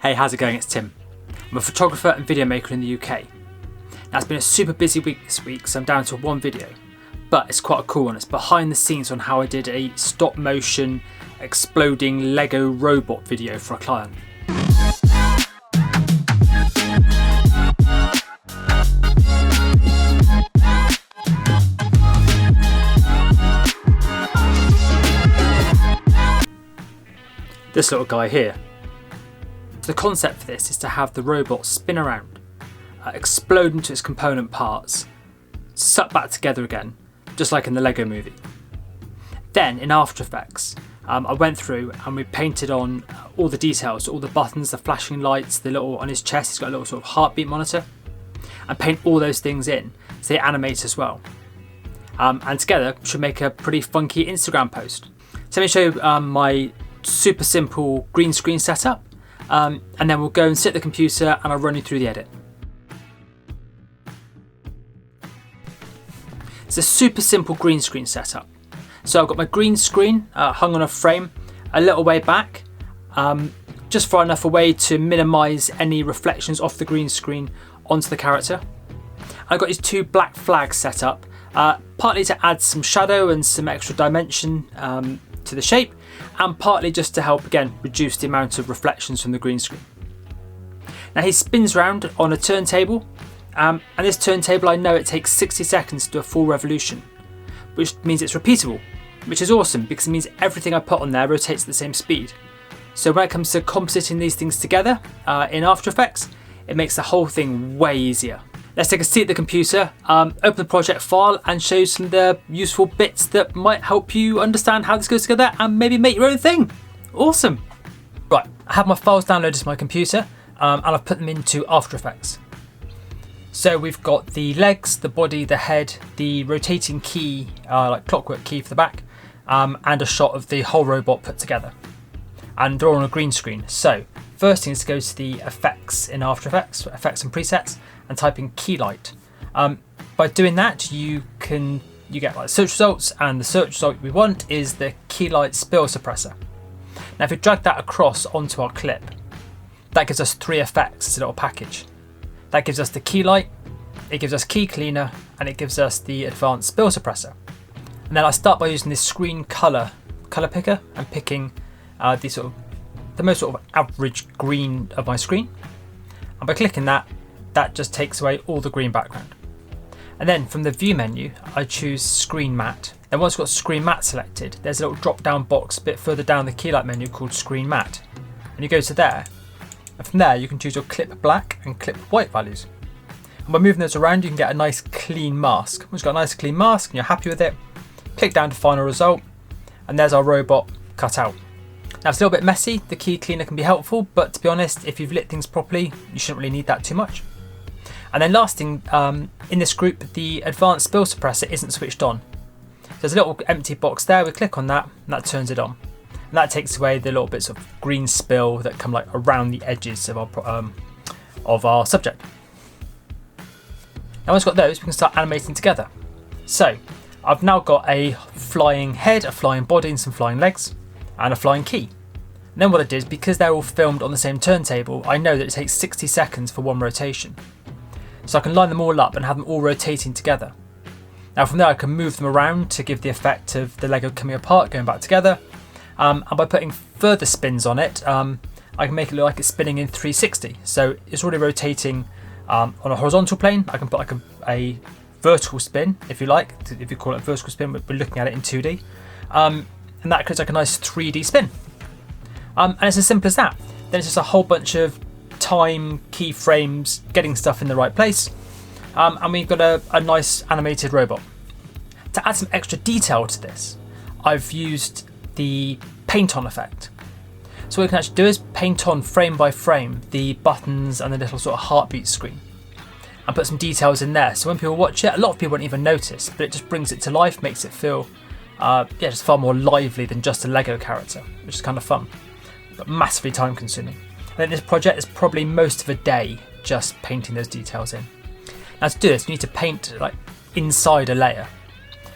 Hey, how's it going? It's Tim. I'm a photographer and video maker in the UK. Now, it's been a super busy week this week, so I'm down to one video, but it's quite a cool one. It's behind the scenes on how I did a stop motion exploding Lego robot video for a client. This little guy here. The concept for this is to have the robot spin around, explode into its component parts, suck back together again, just like in the Lego movie. Then in After Effects, I went through and we painted on all the details, all the buttons, the flashing lights, the little on his chest, he's got a little sort of heartbeat monitor, and paint all those things in, so they animate as well. And together should make a pretty funky Instagram post. So let me show you my super simple green screen setup. And then we'll go and sit at the computer and I'll run you through the edit. It's a super simple green screen setup. So I've got my green screen hung on a frame a little way back, just far enough away to minimise any reflections off the green screen onto the character. I've got these two black flags set up, partly to add some shadow and some extra dimension to the shape, and partly just to help again reduce the amount of reflections from the green screen. Now he spins round on a turntable, and this turntable, I know it takes 60 seconds to do a full revolution, which means it's repeatable, which is awesome because it means everything I put on there rotates at the same speed. So when it comes to compositing these things together in After Effects, it makes the whole thing way easier. Let's take a seat at the computer, open the project file and show you some of the useful bits that might help you understand how this goes together and maybe make your own thing. Awesome. Right, I have my files downloaded to my computer and I've put them into After Effects. So we've got the legs, the body, the head, the rotating key, like clockwork key for the back, and a shot of the whole robot put together. And they're all on a green screen. So first thing is to go to the effects in After Effects, effects and presets, and type in key light. By doing that, you get like search results, and the search result we want is the key light spill suppressor. Now, if we drag that across onto our clip, that gives us three effects as a little package. That gives us the key light, it gives us key cleaner, and it gives us the advanced spill suppressor. And then I start by using this screen color picker and picking the most sort of average green of my screen. And by clicking that just takes away all the green background. And then from the view menu, I choose screen matte. Then once I've got screen matte selected, there's a little drop down box a bit further down the key light menu called screen matte. And you go to there, and from there you can choose your clip black and clip white values. And by moving those around, you can get a nice clean mask. Once you've got a nice clean mask and you're happy with it, click down to final result, and there's our robot cut out. Now it's a little bit messy, the key cleaner can be helpful, but to be honest, if you've lit things properly, you shouldn't really need that too much. And then last thing, in this group, the advanced spill suppressor isn't switched on. There's a little empty box there, we click on that, and that turns it on. And that takes away the little bits of green spill that come like around the edges of our subject. Now once we've got those, we can start animating together. So I've now got a flying head, a flying body and some flying legs, and a flying key. And then what I did is, because they're all filmed on the same turntable, I know that it takes 60 seconds for one rotation. So I can line them all up and have them all rotating together. Now from there I can move them around to give the effect of the Lego coming apart, going back together. And by putting further spins on it, I can make it look like it's spinning in 360. So it's already rotating on a horizontal plane. I can put like a vertical spin, if you like, if you call it a vertical spin, we're looking at it in 2D. And that creates like a nice 3D spin. And it's as simple as that. Then it's just a whole bunch of time keyframes, getting stuff in the right place, and we've got a nice animated robot. To add some extra detail to this, I've used the Paint On effect. So what we can actually do is paint on frame by frame the buttons and the little sort of heartbeat screen, and put some details in there. So when people watch it, a lot of people won't even notice, but it just brings it to life, makes it feel just far more lively than just a Lego character, which is kind of fun, but massively time consuming. I think this project is probably most of a day just painting those details in. Now to do this, you need to paint like inside a layer.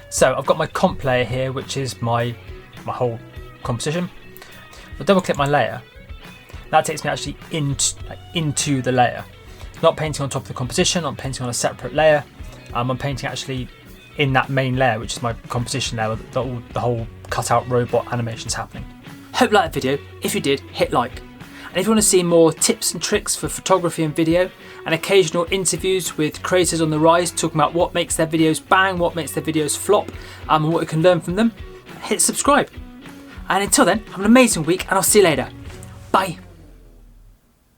So I've got my comp layer here, which is my whole composition. I'll double click my layer. that takes me actually into the layer. Not painting on top of the composition, not painting on a separate layer. I'm painting actually in that main layer, which is my composition layer, the whole cutout robot animation's happening. Hope you liked the video. If you did, hit like. And if you want to see more tips and tricks for photography and video, and occasional interviews with creators on the rise talking about what makes their videos bang, what makes their videos flop, and what you can learn from them, hit subscribe. And until then, have an amazing week, and I'll see you later. Bye.